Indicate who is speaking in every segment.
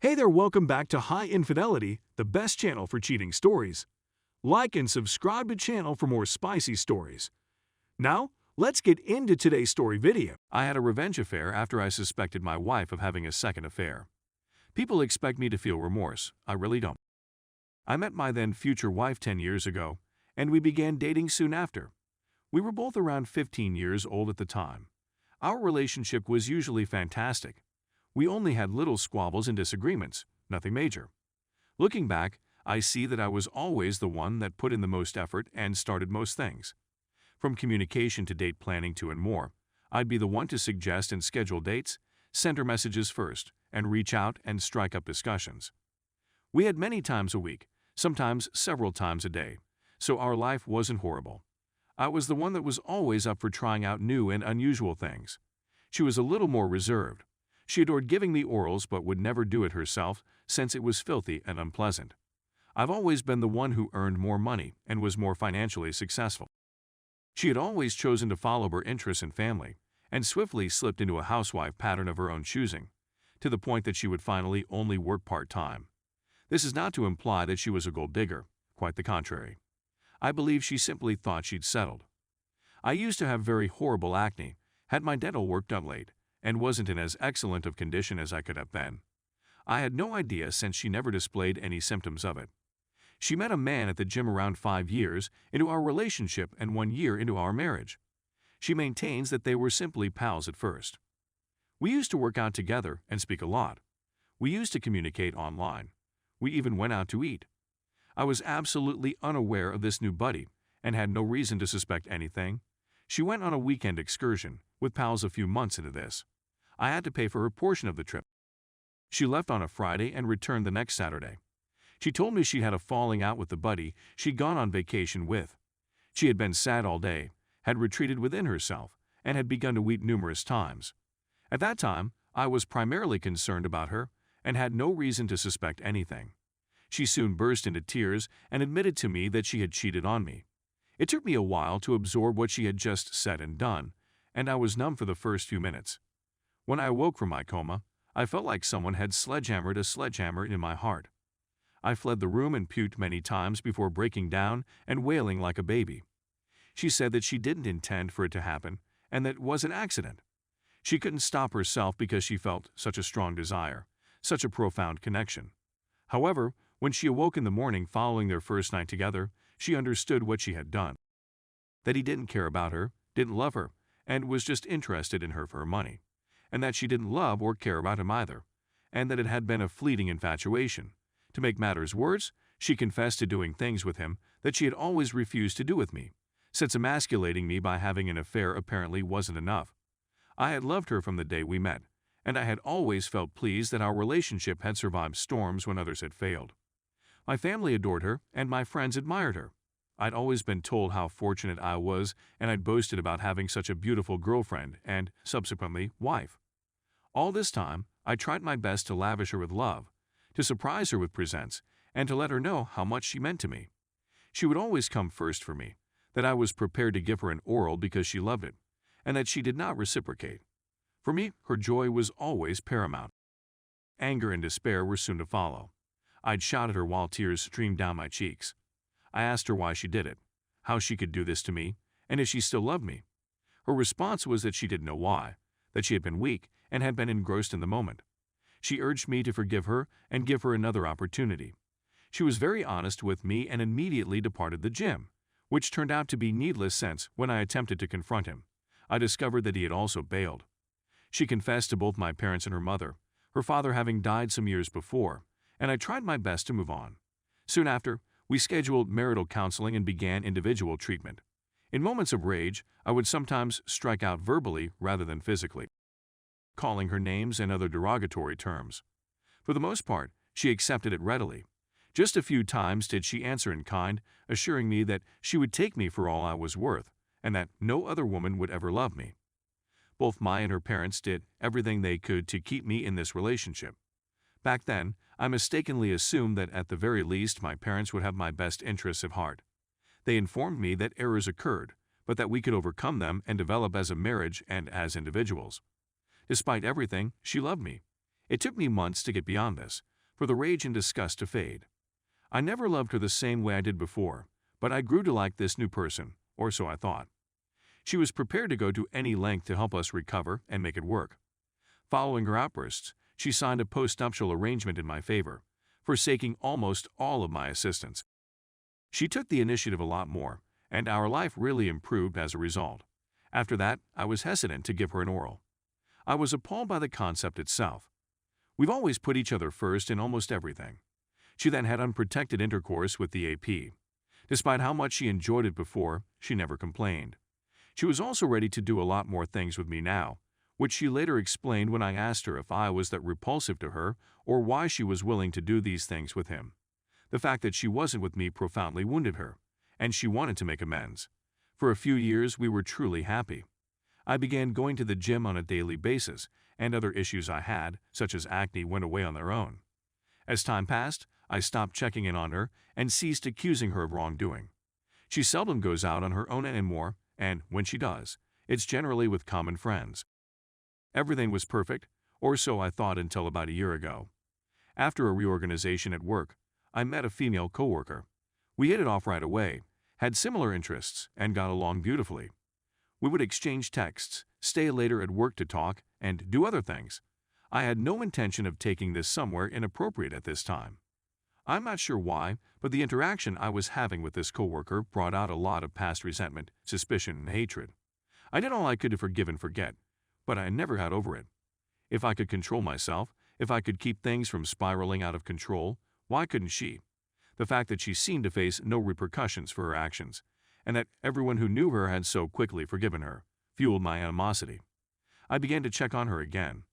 Speaker 1: Hey there, welcome back to High Infidelity, the best channel for cheating stories. Like and subscribe to channel for more spicy stories. Now, let's get into today's story video. I had a revenge affair after I suspected my wife of having a second affair. People expect me to feel remorse. I really don't. I met my then future wife 10 years ago, and we began dating soon after. We were both around 15 years old at the time. Our relationship was usually fantastic. We only had little squabbles and disagreements, nothing major. Looking back, I see that I was always the one that put in the most effort and started most things. From communication to date planning to and more, I'd be the one to suggest and schedule dates, send her messages first, and reach out and strike up discussions. We had many times a week, sometimes several times a day, so our life wasn't horrible. I was the one that was always up for trying out new and unusual things. She was a little more reserved. She adored giving me orals but would never do it herself since it was filthy and unpleasant. I've always been the one who earned more money and was more financially successful. She had always chosen to follow her interests and family, and swiftly slipped into a housewife pattern of her own choosing, to the point that she would finally only work part-time. This is not to imply that she was a gold digger, quite the contrary. I believe she simply thought she'd settled. I used to have very horrible acne, had my dental work done late, and wasn't in as excellent of condition as I could have been. I had no idea since she never displayed any symptoms of it. She met a man at the gym around 5 years into our relationship and 1 year into our marriage. She maintains that they were simply pals at first. We used to work out together and speak a lot. We used to communicate online. We even went out to eat. I was absolutely unaware of this new buddy and had no reason to suspect anything. She went on a weekend excursion with pals a few months into this. I had to pay for her portion of the trip. She left on a Friday and returned the next Saturday. She told me she had a falling out with the buddy she'd gone on vacation with. She had been sad all day, had retreated within herself, and had begun to weep numerous times. At that time, I was primarily concerned about her and had no reason to suspect anything. She soon burst into tears and admitted to me that she had cheated on me. It took me a while to absorb what she had just said and done, and I was numb for the first few minutes. When I awoke from my coma, I felt like someone had sledgehammered a sledgehammer in my heart. I fled the room and puked many times before breaking down and wailing like a baby. She said that she didn't intend for it to happen and that it was an accident. She couldn't stop herself because she felt such a strong desire, such a profound connection. However, when she awoke in the morning following their first night together, she understood what she had done. That he didn't care about her, didn't love her, and was just interested in her for her money, and that she didn't love or care about him either, and that it had been a fleeting infatuation. To make matters worse, she confessed to doing things with him that she had always refused to do with me, since emasculating me by having an affair apparently wasn't enough. I had loved her from the day we met, and I had always felt pleased that our relationship had survived storms when others had failed. My family adored her, and my friends admired her. I'd always been told how fortunate I was, and I'd boasted about having such a beautiful girlfriend and, subsequently, wife. All this time, I tried my best to lavish her with love, to surprise her with presents, and to let her know how much she meant to me. She would always come first for me, that I was prepared to give her an oral because she loved it, and that she did not reciprocate. For me, her joy was always paramount. Anger and despair were soon to follow. I'd shout at her while tears streamed down my cheeks. I asked her why she did it, how she could do this to me, and if she still loved me. Her response was that she didn't know why, that she had been weak and had been engrossed in the moment. She urged me to forgive her and give her another opportunity. She was very honest with me and immediately departed the gym, which turned out to be needless since, when I attempted to confront him, I discovered that he had also bailed. She confessed to both my parents and her father having died some years before, and I tried my best to move on. Soon after, we scheduled marital counseling and began individual treatment. In moments of rage, I would sometimes strike out verbally rather than physically, calling her names and other derogatory terms. For the most part, she accepted it readily. Just a few times did she answer in kind, assuring me that she would take me for all I was worth, and that no other woman would ever love me. Both my and her parents did everything they could to keep me in this relationship. Back then, I mistakenly assumed that at the very least my parents would have my best interests at heart. They informed me that errors occurred, but that we could overcome them and develop as a marriage and as individuals. Despite everything, she loved me. It took me months to get beyond this, for the rage and disgust to fade. I never loved her the same way I did before, but I grew to like this new person, or so I thought. She was prepared to go to any length to help us recover and make it work. Following her outbursts, she signed a postnuptial arrangement in my favor, forsaking almost all of my assistance. She took the initiative a lot more, and our life really improved as a result. After that, I was hesitant to give her an oral. I was appalled by the concept itself. We've always put each other first in almost everything. She then had unprotected intercourse with the AP. Despite how much she enjoyed it before, she never complained. She was also ready to do a lot more things with me now, which she later explained when I asked her if I was that repulsive to her or why she was willing to do these things with him. The fact that she wasn't with me profoundly wounded her, and she wanted to make amends. For a few years, we were truly happy. I began going to the gym on a daily basis, and other issues I had, such as acne, went away on their own. As time passed, I stopped checking in on her and ceased accusing her of wrongdoing. She seldom goes out on her own anymore, and when she does, it's generally with common friends. Everything was perfect, or so I thought until about a year ago. After a reorganization at work, I met a female coworker. We hit it off right away, had similar interests, and got along beautifully. We would exchange texts, stay later at work to talk, and do other things. I had no intention of taking this somewhere inappropriate at this time. I'm not sure why, but the interaction I was having with this coworker brought out a lot of past resentment, suspicion, and hatred. I did all I could to forgive and forget, but I never got over it. If I could control myself, if I could keep things from spiraling out of control, why couldn't she? The fact that she seemed to face no repercussions for her actions, and that everyone who knew her had so quickly forgiven her, fueled my animosity. I began to check on her again.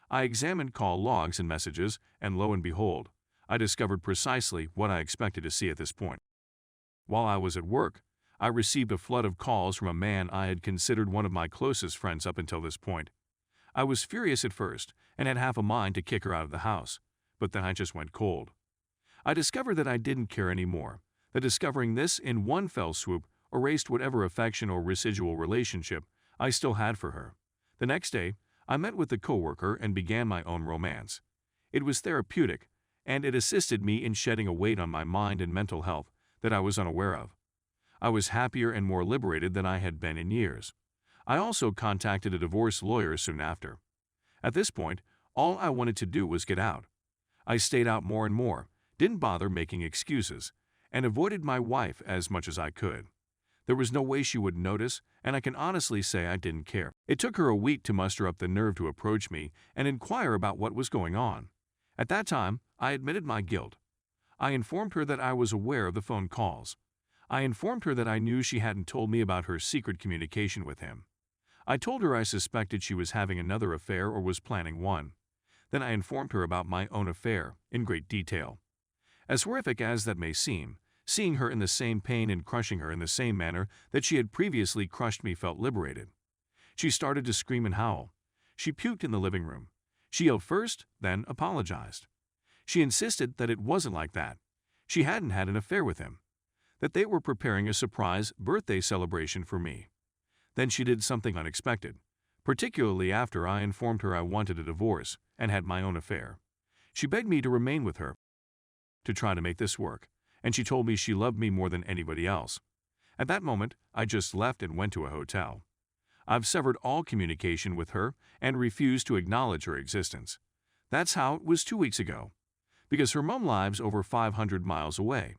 Speaker 1: I examined call logs and messages, and lo and behold, I discovered precisely what I expected to see at this point. While I was at work, I received a flood of calls from a man I had considered one of my closest friends up until this point. I was furious at first and had half a mind to kick her out of the house, but then I just went cold. I discovered that I didn't care anymore, that discovering this in one fell swoop erased whatever affection or residual relationship I still had for her. The next day, I met with the coworker and began my own romance. It was therapeutic, and it assisted me in shedding a weight on my mind and mental health that I was unaware of. I was happier and more liberated than I had been in years. I also contacted a divorce lawyer soon after. At this point, all I wanted to do was get out. I stayed out more and more, didn't bother making excuses, and avoided my wife as much as I could. There was no way she would notice, and I can honestly say I didn't care. It took her a week to muster up the nerve to approach me and inquire about what was going on. At that time, I admitted my guilt. I informed her that I was aware of the phone calls. I informed her that I knew she hadn't told me about her secret communication with him. I told her I suspected she was having another affair or was planning one. Then I informed her about my own affair, in great detail. As horrific as that may seem, seeing her in the same pain and crushing her in the same manner that she had previously crushed me felt liberated. She started to scream and howl. She puked in the living room. She yelled first, then apologized. She insisted that it wasn't like that. She hadn't had an affair with him. That they were preparing a surprise birthday celebration for me. Then she did something unexpected, particularly after I informed her I wanted a divorce and had my own affair. She begged me to remain with her, to try to make this work, and she told me she loved me more than anybody else. At that moment, I just left and went to a hotel. I've severed all communication with her and refused to acknowledge her existence. That's how it was 2 weeks ago, because her mom lives over 500 miles away.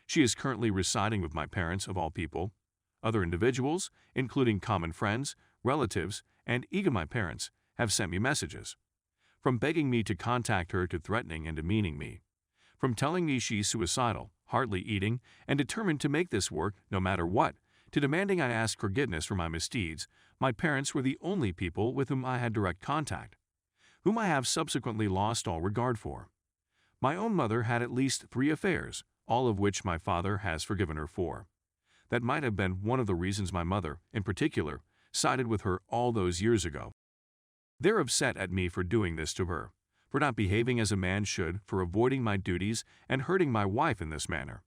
Speaker 1: She is currently residing with my parents, of all people. Other individuals, including common friends, relatives, and even my parents, have sent me messages. From begging me to contact her to threatening and demeaning me. From telling me she's suicidal, hardly eating, and determined to make this work no matter what, to demanding I ask forgiveness for my misdeeds, my parents were the only people with whom I had direct contact, whom I have subsequently lost all regard for. My own mother had at least 3 affairs, all of which my father has forgiven her for. That might have been one of the reasons my mother, in particular, sided with her all those years ago. They're upset at me for doing this to her, for not behaving as a man should, for avoiding my duties and hurting my wife in this manner.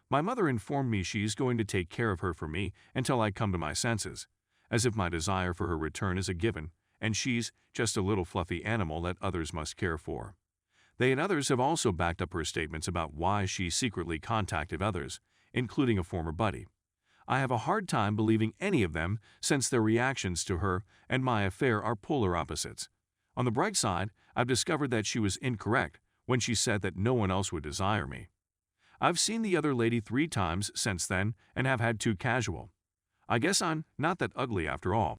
Speaker 1: My mother informed me she's going to take care of her for me until I come to my senses, as if my desire for her return is a given, and she's just a little fluffy animal that others must care for. They and others have also backed up her statements about why she secretly contacted others, including a former buddy. I have a hard time believing any of them since their reactions to her and my affair are polar opposites. On the bright side, I've discovered that she was incorrect when she said that no one else would desire me. I've seen the other lady 3 times since then and have had 2 casual. I guess I'm not that ugly after all.